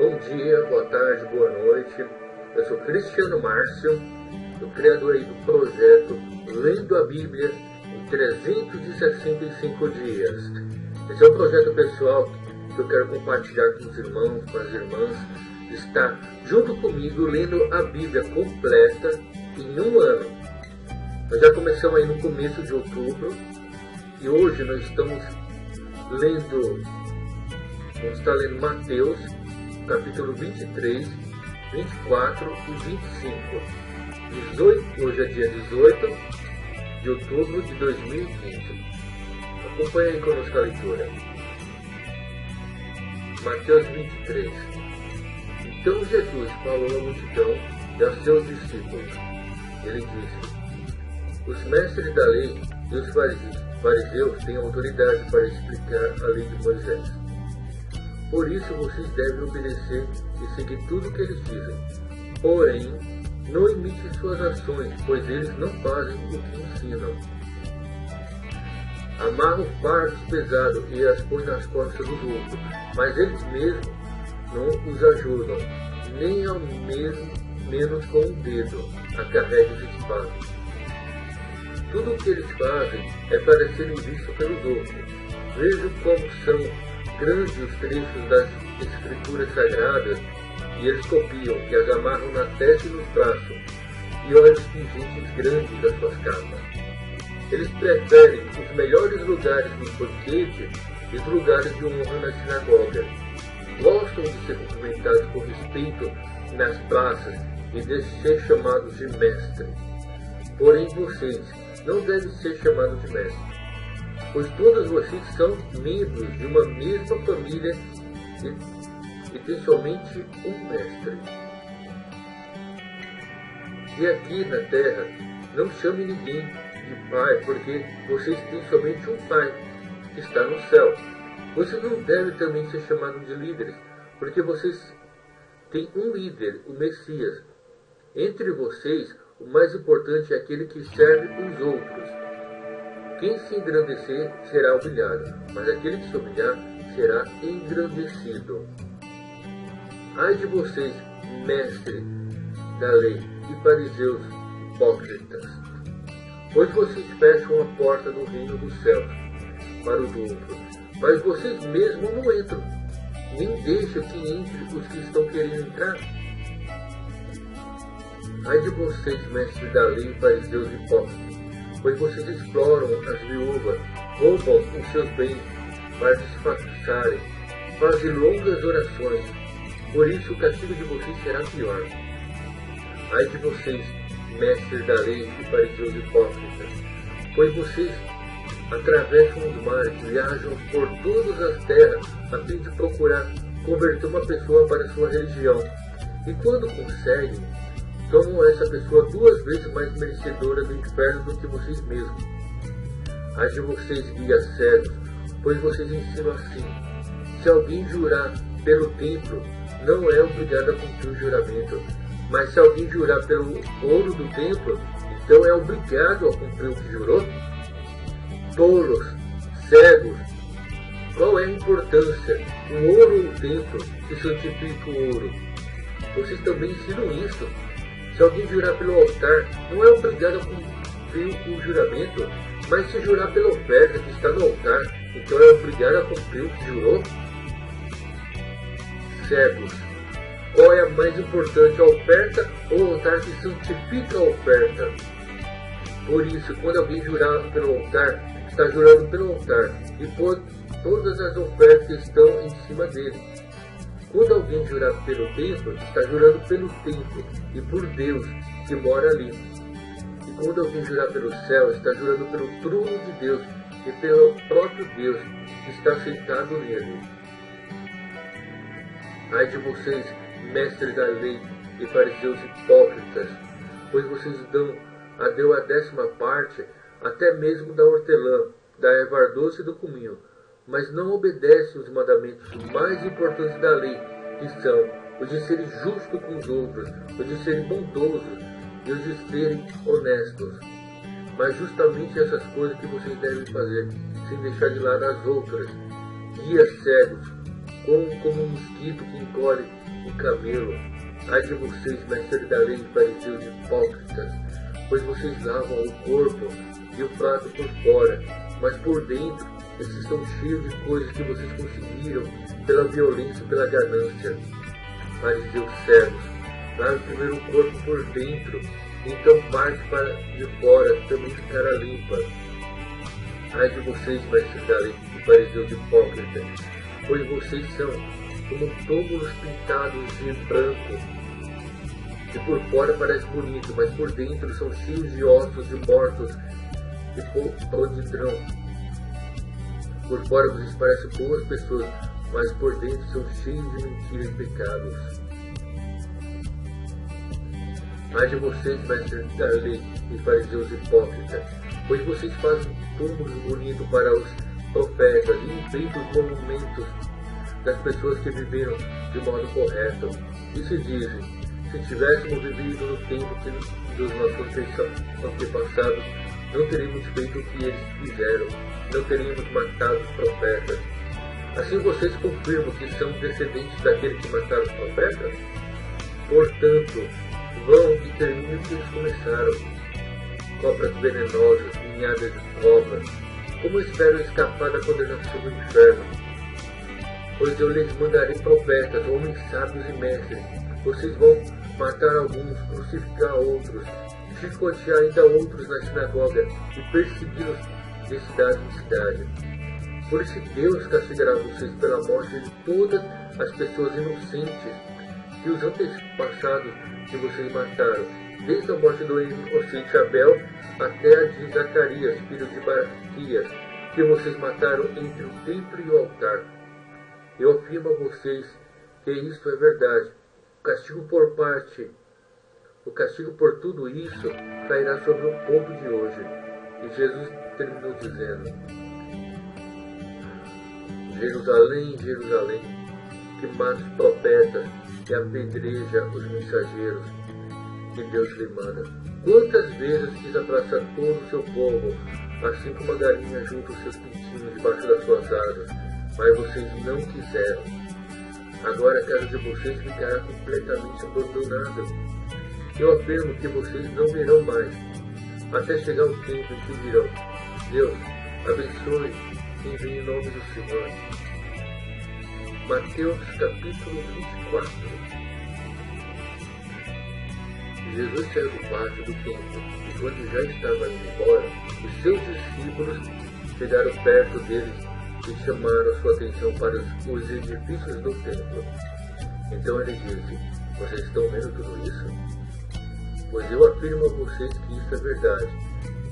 Bom dia, boa tarde, boa noite. Eu sou Cristiano Márcio, o criador aí do projeto Lendo a Bíblia em 365 dias. Esse é um projeto pessoal que eu quero compartilhar com os irmãos, com as irmãs, que está junto comigo lendo a Bíblia completa em um ano. Nós já começamos aí no começo de outubro e hoje nós estamos vamos estar lendo Mateus, capítulo 23, 24 e 25. Hoje é dia 18 de outubro de 2015. Acompanhe aí conosco a leitura. Mateus 23. Então Jesus falou à multidão e aos seus discípulos. Ele disse: Os mestres da lei e os fariseus têm autoridade para explicar a lei de Moisés. Por isso vocês devem obedecer e seguir tudo o que eles dizem. Porém, não imitem suas ações, pois eles não fazem o que ensinam. Amarram fardos pesados e as põem nas costas dos outros, mas eles mesmos não os ajudam, nem ao menos com o dedo a carregam de espada. Tudo o que eles fazem é para serem vistos pelos outros. Vejam como são grandes os trechos das escrituras sagradas, e eles copiam, que as amarram na testa e nos braços, e olhos pingentes grandes das suas capas. Eles preferem os melhores lugares dos banquetes e os lugares de honra na sinagoga. Gostam de ser cumprimentados com respeito nas praças e de ser chamados de mestre. Porém vocês não devem ser chamados de mestre, pois todos vocês são membros de uma mesma família e tem somente um mestre. E aqui na terra, não chame ninguém de pai, porque vocês têm somente um pai, que está no céu. Vocês não devem também ser chamados de líderes, porque vocês têm um líder, o Messias. Entre vocês, o mais importante é aquele que serve os outros. Quem se engrandecer será humilhado, mas aquele que se humilhar será engrandecido. Ai de vocês, mestres da lei e fariseus hipócritas, pois vocês fecham a porta do reino dos céus para os outros, mas vocês mesmos não entram, nem deixam que entre os que estão querendo entrar. Ai de vocês, mestres da lei e fariseus hipócritas, pois vocês exploram as viúvas, roubam os seus bens para disfarçarem, fazem longas orações, por isso o castigo de vocês será pior. Ai de vocês, mestres da lei e fariseus hipócritas, pois vocês atravessam os mares, viajam por todas as terras a fim de procurar converter uma pessoa para a sua religião, e quando conseguem, tomam essa pessoa 2 vezes mais merecedora do inferno do que vocês mesmos. Ai de vocês, guias cegos, pois vocês ensinam assim: se alguém jurar pelo templo, não é obrigado a cumprir o juramento, mas se alguém jurar pelo ouro do templo, então é obrigado a cumprir o que jurou? Tolos, cegos, qual é a importância? O ouro ou o templo que santifica o ouro? Vocês também ensinam isso. Se alguém jurar pelo altar, não é obrigado a cumprir o juramento, mas se jurar pela oferta que está no altar, então é obrigado a cumprir o que jurou? Cegos, qual é a mais importante, a oferta ou o altar que santifica a oferta? Por isso, quando alguém jurar pelo altar, está jurando pelo altar e por todas as ofertas que estão em cima dele. Quando alguém jurar pelo templo, está jurando pelo templo e por Deus que mora ali. E quando alguém jurar pelo céu, está jurando pelo trono de Deus e pelo próprio Deus que está sentado nele. Ai de vocês, mestres da lei e fariseus hipócritas, pois vocês dão a 10ª parte, até mesmo da hortelã, da erva doce e do cominho, mas não obedecem os mandamentos mais importantes da lei, que são os de serem justos com os outros, os de serem bondosos e os de serem honestos. Mas justamente essas coisas que vocês devem fazer, sem deixar de lado as outras. Guias cegos, como um mosquito que encolhe um camelo. Ai de vocês, mestres da lei, fariseus hipócritas, pois vocês lavam o corpo e o prato por fora, mas por dentro esses estão cheios de coisas que vocês conseguiram pela violência e pela ganância. Fariseus cegos, lave primeiro o corpo por dentro, então parte para de fora também ficará limpa. Ai de vocês, mestres da lei e fariseus hipócritas, pois vocês são como túmulos pintados de branco, e por fora parece bonito, mas por dentro são cheios de ossos de mortos e podridão. Por fora vocês parecem boas pessoas, mas por dentro são cheios de mentiras e pecados. Ai de vocês, mestres da lei e fariseus hipócritas, pois vocês fazem túmulos bonitos para os profetas e enfeitam os monumentos das pessoas que viveram de modo correto. E se dizem, se tivéssemos vivido no tempo dos nossos antepassados, não teríamos feito o que eles fizeram, não teríamos matado os profetas. Assim vocês confirmam que são descendentes daquele que mataram os profetas? Portanto, vão e terminem o que eles começaram. Cobras venenosas, ninhadas de cobras, como esperam escapar da condenação do inferno? Pois eu lhes mandarei profetas, homens sábios e mestres. Vocês vão matar alguns, crucificar outros, chicotear ainda outros na sinagoga e persegui-los de cidade em cidade. Por isso Deus castigará vocês pela morte de todas as pessoas inocentes que os antepassados de vocês mataram, desde a morte do inocente Abel até a de Zacarias, filho de Baraquias, que vocês mataram entre o templo e o altar. Eu afirmo a vocês que isto é verdade. O castigo por tudo isso cairá sobre o povo de hoje. E Jesus terminou dizendo: Jerusalém, Jerusalém, que mata os profetas e apedreja os mensageiros que Deus lhe manda. Quantas vezes quis abraçar todo o seu povo, assim como a galinha junta os seus pintinhos debaixo das suas asas, mas vocês não quiseram. Agora a casa de vocês ficará completamente abandonada. Eu afirmo que vocês não virão mais, até chegar o tempo em que virão. Deus abençoe quem vem em nome do Senhor. Mateus capítulo 24. Jesus saiu do pátio do templo, e quando já estava indo embora, os seus discípulos chegaram perto deles e chamaram sua atenção para os edifícios do templo. Então ele disse: Vocês estão vendo tudo isso? Pois eu afirmo a vocês que isso é verdade.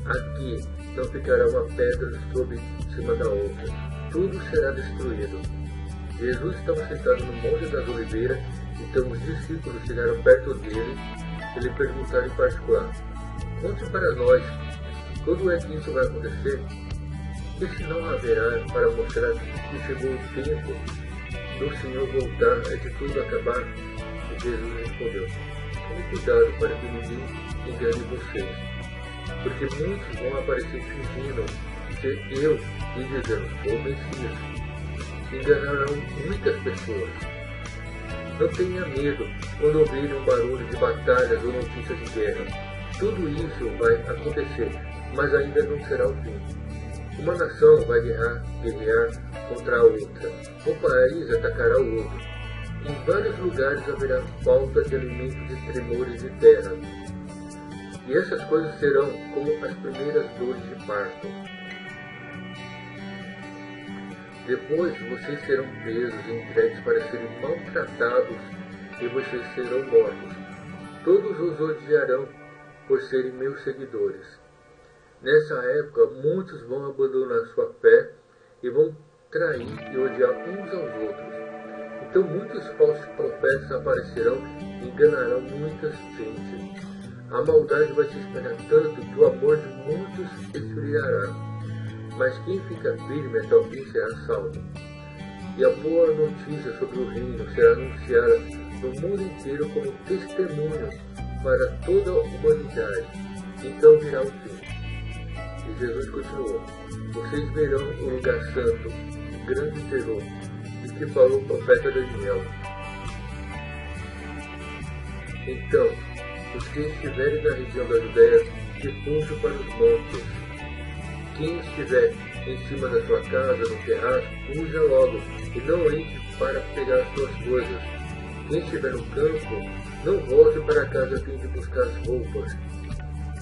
Aqui não ficará uma pedra sobre cima da outra. Tudo será destruído. Jesus estava sentado no Monte das Oliveiras, então os discípulos chegaram perto dele e lhe perguntaram em particular: Conte para nós, quando é que isso vai acontecer? Que sinal haverá para mostrar que chegou o tempo do Senhor voltar e de tudo acabar? E Jesus respondeu: Tome cuidado para que ninguém engane vocês, porque muitos vão aparecer fingindo ser eu e dizendo: O Messias. Enganarão muitas pessoas. Não tenha medo quando ouvirem um barulho de batalhas ou notícias de guerra. Tudo isso vai acontecer, mas ainda não será o fim. Uma nação vai guerrear contra a outra. Um país atacará o outro. Em vários lugares haverá falta de alimentos e tremores de terra. E essas coisas serão como as primeiras dores de parto. Depois vocês serão presos e entregues para serem maltratados e vocês serão mortos. Todos os odiarão por serem meus seguidores. Nessa época, muitos vão abandonar sua fé e vão trair e odiar uns aos outros. Então muitos falsos profetas aparecerão e enganarão muita gente. A maldade vai se espalhar tanto que o amor de muitos esfriará. Mas quem fica firme até o fim será salvo. E a boa notícia sobre o reino será anunciada no mundo inteiro como testemunho para toda a humanidade. Então virá o fim. E Jesus continuou: Vocês verão o lugar santo, o grande terror, de que falou o profeta Daniel. Então, os que estiverem na região da Judéia, se fujam para os montes. Quem estiver em cima da sua casa, no terraço, fuja logo, e não entre para pegar as suas coisas. Quem estiver no campo, não volte para casa a fim de buscar as roupas.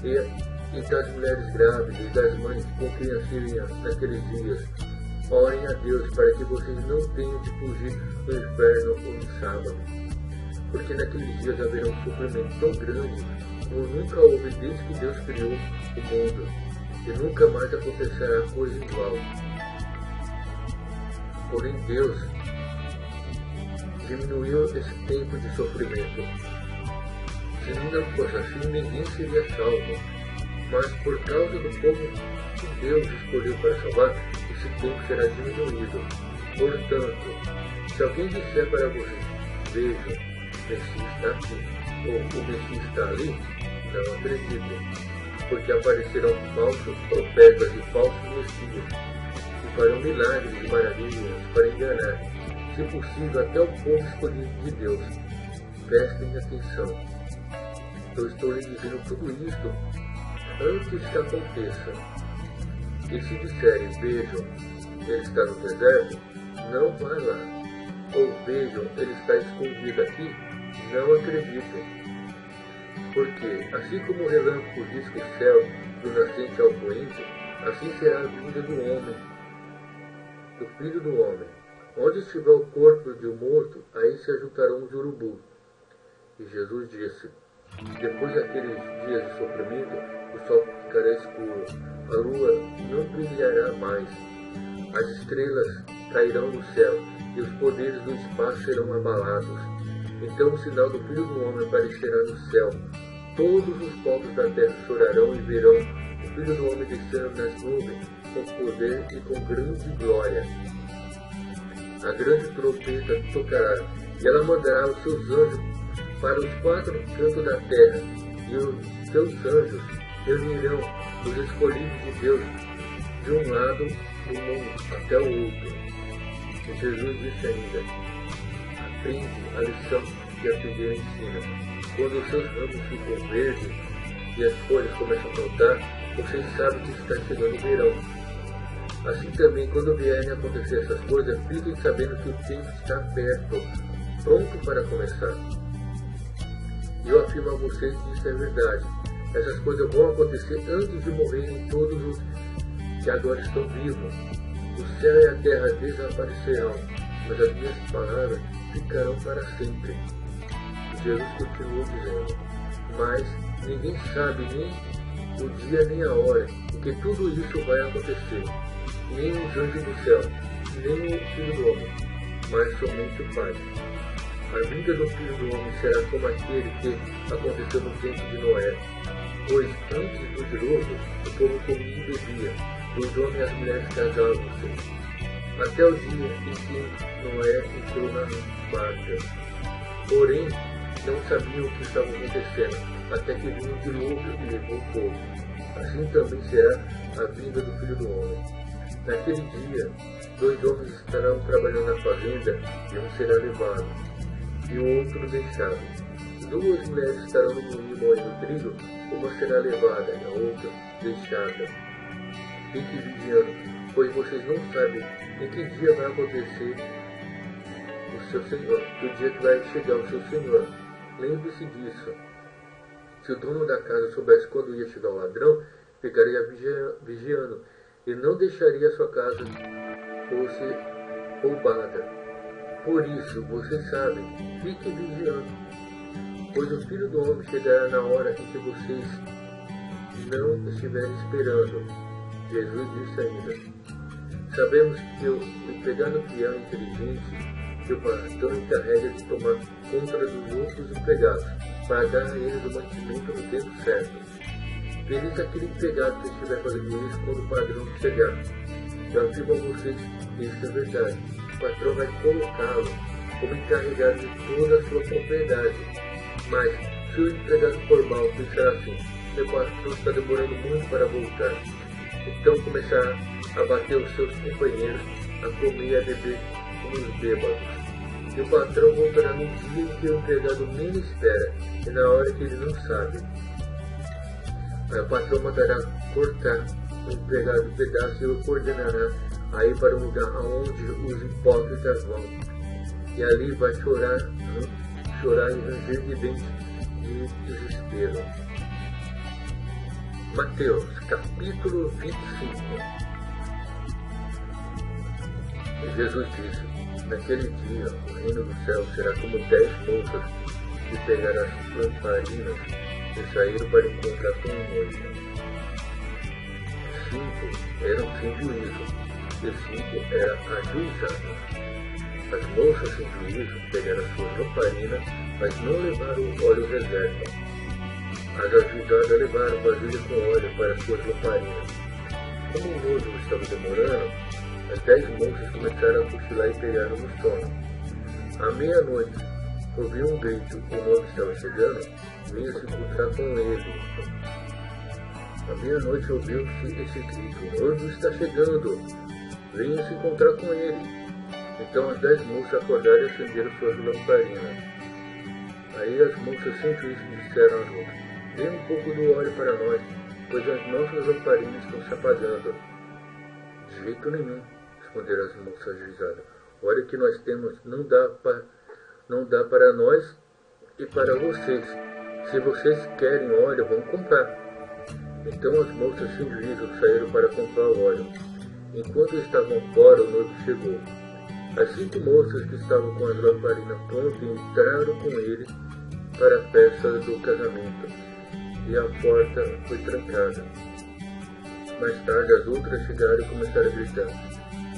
E das mulheres grávidas e das mães com criancinhas naqueles dias, orem a Deus para que vocês não tenham de fugir no inverno ou no sábado. Porque naqueles dias haverá um sofrimento tão grande como nunca houve desde que Deus criou o mundo, e nunca mais acontecerá coisa igual. Porém Deus diminuiu esse tempo de sofrimento. Se não fosse assim, ninguém seria salvo. Mas por causa do povo que Deus escolheu para salvar, esse tempo será diminuído. Portanto, se alguém disser para vocês, vejam, o Messias está aqui, ou o Messias está ali, não acreditem, porque aparecerão falsos profetas e falsos messias, que farão milagres e maravilhas para enganar, se possível, até o povo escolhido de Deus. Prestem atenção. Eu estou lhe dizendo tudo isto antes que aconteça. E se disserem, vejam, ele está no deserto, não vá lá. Ou vejam, ele está escondido aqui, não acreditem. Porque, assim como o relâmpago risca o céu do nascente ao poente, assim será a vinda do homem, do Filho do Homem. Onde estiver o corpo de um morto, aí se ajuntarão os urubus. E Jesus disse, depois daqueles dias de sofrimento, o sol ficará escuro, a lua não brilhará mais, as estrelas cairão no céu, e os poderes do espaço serão abalados. Então o sinal do Filho do Homem aparecerá no céu. Todos os povos da terra chorarão e verão o Filho do Homem descendo nas nuvens, com poder e com grande glória. A grande trombeta tocará, e ela mandará os seus anjos para os quatro cantos da terra, e os seus anjos reunirão os escolhidos de Deus de um lado do mundo até o outro. E Jesus disse ainda, aprende a lição que a figueira ensina. Quando os seus ramos ficam verdes e as folhas começam a brotar, vocês sabem que está chegando o verão. Assim também, quando vierem a acontecer essas coisas, fiquem sabendo que o tempo está perto, pronto para começar. E eu afirmo a vocês que isso é verdade. Essas coisas vão acontecer antes de morrerem todos os que agora estão vivos. O céu e a terra desaparecerão, mas as minhas palavras ficarão para sempre. E Jesus continuou dizendo, mas ninguém sabe nem o dia nem a hora em que tudo isso vai acontecer, nem os anjos do céu, nem o Filho do Homem, mas somente o Pai. A vinda do Filho do Homem será como aquele que aconteceu no tempo de Noé, pois antes do dilúvio o povo comia e bebia, os homens e as mulheres casavam-se, até o dia em que Noé entrou na barca. Porém, não sabiam o que estava acontecendo, até que vinha o dilúvio e levou o povo. Assim também será a vinda do Filho do Homem. Naquele dia, 2 homens estarão trabalhando na fazenda, e um será levado, e o outro deixado. 2 mulheres estarão no moinho moendo trigo, uma será levada e a outra deixada. Fiquem vigiando, pois vocês não sabem em que dia vai acontecer o seu Senhor, que o dia que vai chegar o seu Senhor. Lembre-se disso. Se o dono da casa soubesse quando ia chegar o ladrão, ficaria vigiando e não deixaria a sua casa fosse roubada. Por isso, vocês sabem, fiquem vigiando, pois o Filho do Homem chegará na hora em que vocês não estiverem esperando. Jesus disse ainda, sabemos que o empregado fiel e inteligente que o patrão encarrega de tomar conta dos outros empregados, para dar a eles o mantimento no tempo certo. Feliz aquele empregado que estiver fazendo isso quando o patrão chegar. Eu afirmo a vocês que isso é verdade. O patrão vai colocá-lo como encarregado de toda a sua propriedade. Mas, se o empregado for mau, pensará assim, meu patrão está demorando muito para voltar. Então começará a bater os seus companheiros, a comer e a beber como os bêbados. E o patrão voltará no dia em que o empregado menos espera e na hora que ele não sabe. Aí o patrão mandará cortar o empregado em pedaços e o ordenará a ir para o lugar aonde os hipócritas vão. E ali vai chorar e ranger de dentes de desespero. Mateus, capítulo 25. E Jesus disse: naquele dia, o reino do céu será como 10 moças que pegaram as lamparinas e saíram para encontrar com o noivo. 5 eram sem juízo, e 5 eram ajuizados. As moças sem juízo pegaram as suas lamparinas, mas não levaram o óleo reserva. As ajuizadas levaram vasilha com óleo para as suas lamparinas. Como o noivo estava demorando, as 10 moças começaram a cochilar e pegaram no sono. À meia-noite, ouviu um grito, o noivo estava chegando, vinha se encontrar com ele. À meia-noite ouviu-se esse grito: o noivo está chegando, venha se encontrar com ele. Então as 10 moças acordaram e acenderam suas lamparinas. Aí as moças sem juízo disseram às outras: dê um pouco do óleo para nós, pois as nossas lamparinas estão se apagando. De jeito nenhum, responderam as moças ajuizadas. O óleo que nós temos não dá para nós e para vocês. Se vocês querem óleo, vão comprar. Então as moças sem juízo saíram para comprar o óleo. Enquanto estavam fora, o noivo chegou. As 5 moças que estavam com as lamparinas prontas entraram com ele para a festa do casamento, e a porta foi trancada. Mais tarde as outras chegaram e começaram a gritar: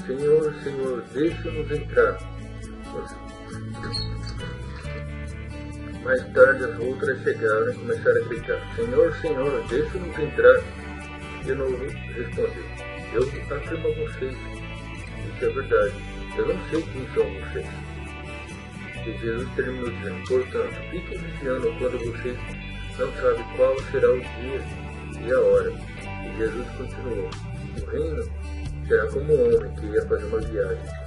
Senhor, Senhor, deixa-nos entrar. Mais tarde as outras chegaram e começaram a gritar: Senhor, Senhor, deixa-nos entrar. E o noivo respondeu: eu afirmo a vocês, isso é verdade. Eu não sei quem são vocês. E Jesus terminou dizendo: portanto, fiquem vigiando quando vocês não sabem qual será o dia e a hora. E Jesus continuou: o reino será como um homem que ia fazer uma viagem.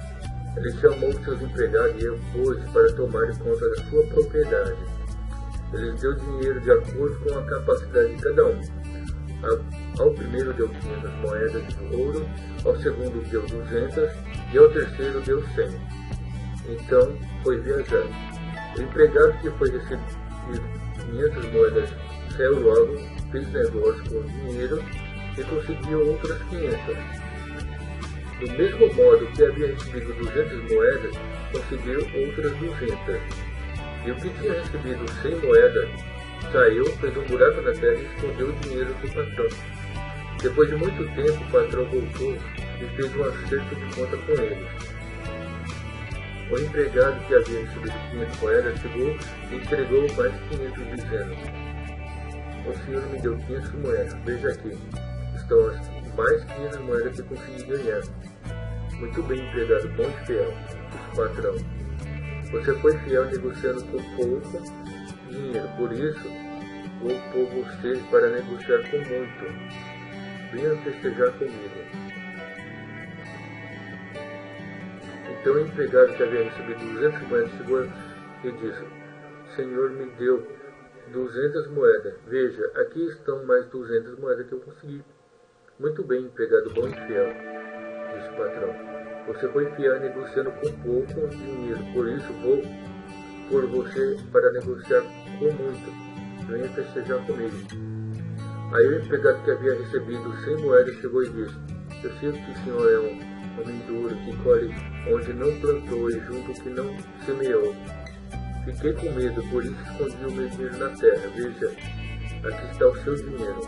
Ele chamou seus empregados e pôs para tomarem conta da sua propriedade. Ele deu dinheiro de acordo com a capacidade de cada um. Ao primeiro deu 500 moedas de ouro, ao segundo deu 200 e ao terceiro deu 100. Então foi viajar. O empregado que foi recebido 500 moedas saiu logo, fez negócio com o dinheiro e conseguiu outras 500. Do mesmo modo que havia recebido 200 moedas, conseguiu outras 200. E o que tinha recebido 100 moedas saiu, fez um buraco na terra e escondeu o dinheiro do patrão. Depois de muito tempo, o patrão voltou e fez um acerto de conta com eles. O empregado que havia recebido 500 moedas chegou e entregou mais 500, dizendo: o senhor me deu 500 moedas, veja aqui, estão as mais 500 moedas que consegui ganhar. Muito bem, empregado bom e fiel, disse o patrão. Você foi fiel negociando com pouco dinheiro, por isso vou pôr você para negociar com muito. Venha festejar comigo. Então o empregado que havia recebido 200 moedas chegou e disse: Senhor me deu 200 moedas. Veja, aqui estão mais 200 moedas que eu consegui. Muito bem, empregado bom e fiel, disse o patrão. Você foi fiel negociando com pouco dinheiro, por isso vou pôr você para negociar com muito. Venha festejar comigo. Aí o empregado que havia recebido 100 moedas chegou e disse: eu sei que o senhor é um homem duro, que colhe onde não plantou e junto que não semeou. Fiquei com medo, por isso escondi o meu dinheiro na terra. Veja, aqui está o seu dinheiro.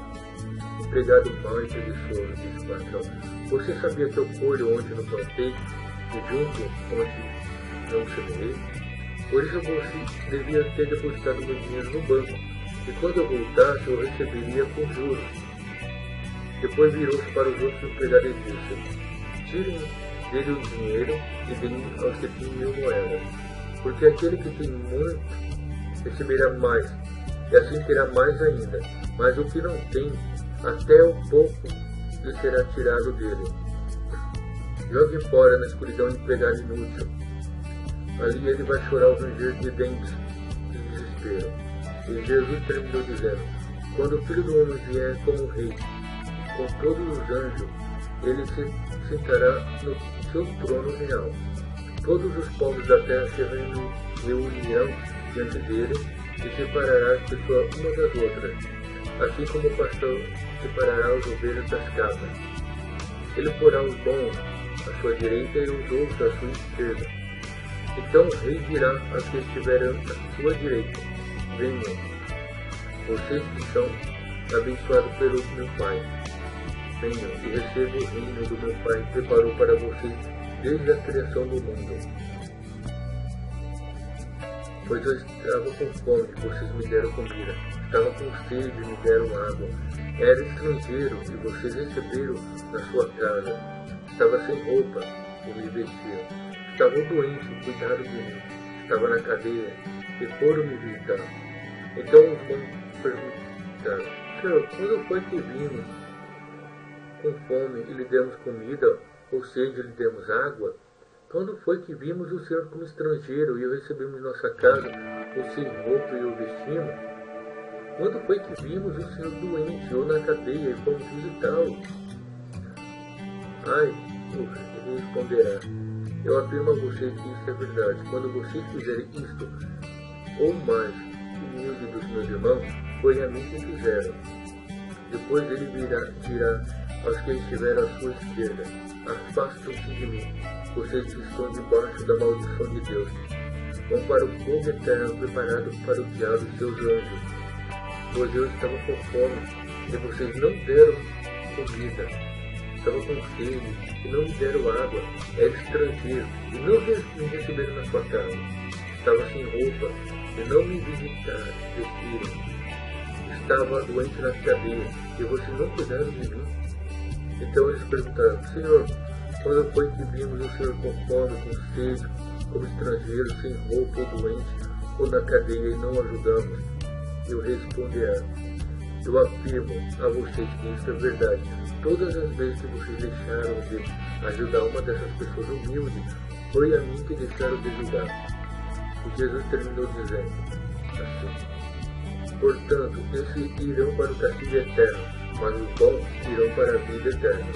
Empregado mau e preguiçoso, disse o patrão. Você sabia que eu colho onde não plantei e junto onde não semeei? Por isso você devia ter depositado meu dinheiro no banco, e quando eu voltasse eu receberia com juros. Depois virou-se para os outros empregados e disse: tirem dele o dinheiro e deem aos que têm 1000 moedas, porque aquele que tem muito receberá mais, e assim terá mais ainda, mas o que não tem, até o pouco lhe será tirado dele. Jogue fora na escuridão empregado inútil. Ali ele vai chorar o ranger de dentes de desespero. E Jesus terminou dizendo: quando o Filho do Homem vier como rei, com todos os anjos, ele se sentará no seu trono real. Todos os povos da terra se reunirão diante dele e separará as pessoas umas das outras, assim como o pastor separará as ovelhas das cabras. Ele porá os bons à sua direita e os outros à sua esquerda. Então o rei dirá aos que estiverem à sua direita: venham, vocês que são abençoados pelo meu Pai. Venham e recebam o reino do meu Pai que preparou para vocês desde a criação do mundo. Pois eu estava com fome, vocês me deram comida. Estava com sede, me deram água. Era estrangeiro e vocês receberam na sua casa. Estava sem roupa e me vestiram. Estava doente e cuidaram de mim. Estava na cadeia e foram me visitar. Então os bons perguntaram: Senhor, quando foi que vimos com fome e lhe demos comida, ou sede e lhe demos água? Quando foi que vimos o Senhor como estrangeiro e o recebemos em nossa casa, ou sem roupa e o vestimos? Quando foi que vimos o Senhor doente ou na cadeia e fomos visitá-lo? Ai, ele responderá: eu afirmo a vocês que isso é verdade. Quando vocês fizerem isto, ou mais, humilde dos meus irmãos, foi a mim que fizeram. Depois ele dirá aos que estiveram à sua esquerda: afastem-se de mim, vocês que estão debaixo da maldição de Deus. Vão para o fogo eterno preparado para o diabo e seus anjos. Pois eu estava com fome e vocês não deram comida. Estava com sede e não me deram água. Era estrangeiro e não me receberam na sua casa. Estava sem roupa e não me vestiram. Estava doente na cadeia e vocês não cuidaram de mim. Então eles perguntaram: Senhor, quando foi que vimos o Senhor com fome, com sede, como estrangeiro, sem roupa ou doente, ou na cadeia e não ajudamos? Eu responderá: eu afirmo a vocês que isso é verdade. Todas as vezes que vocês deixaram de ajudar uma dessas pessoas humildes, foi a mim que deixaram de ajudar. E Jesus terminou dizendo assim: portanto, esses irão para o castigo eterno, mas os bons irão para a vida eterna.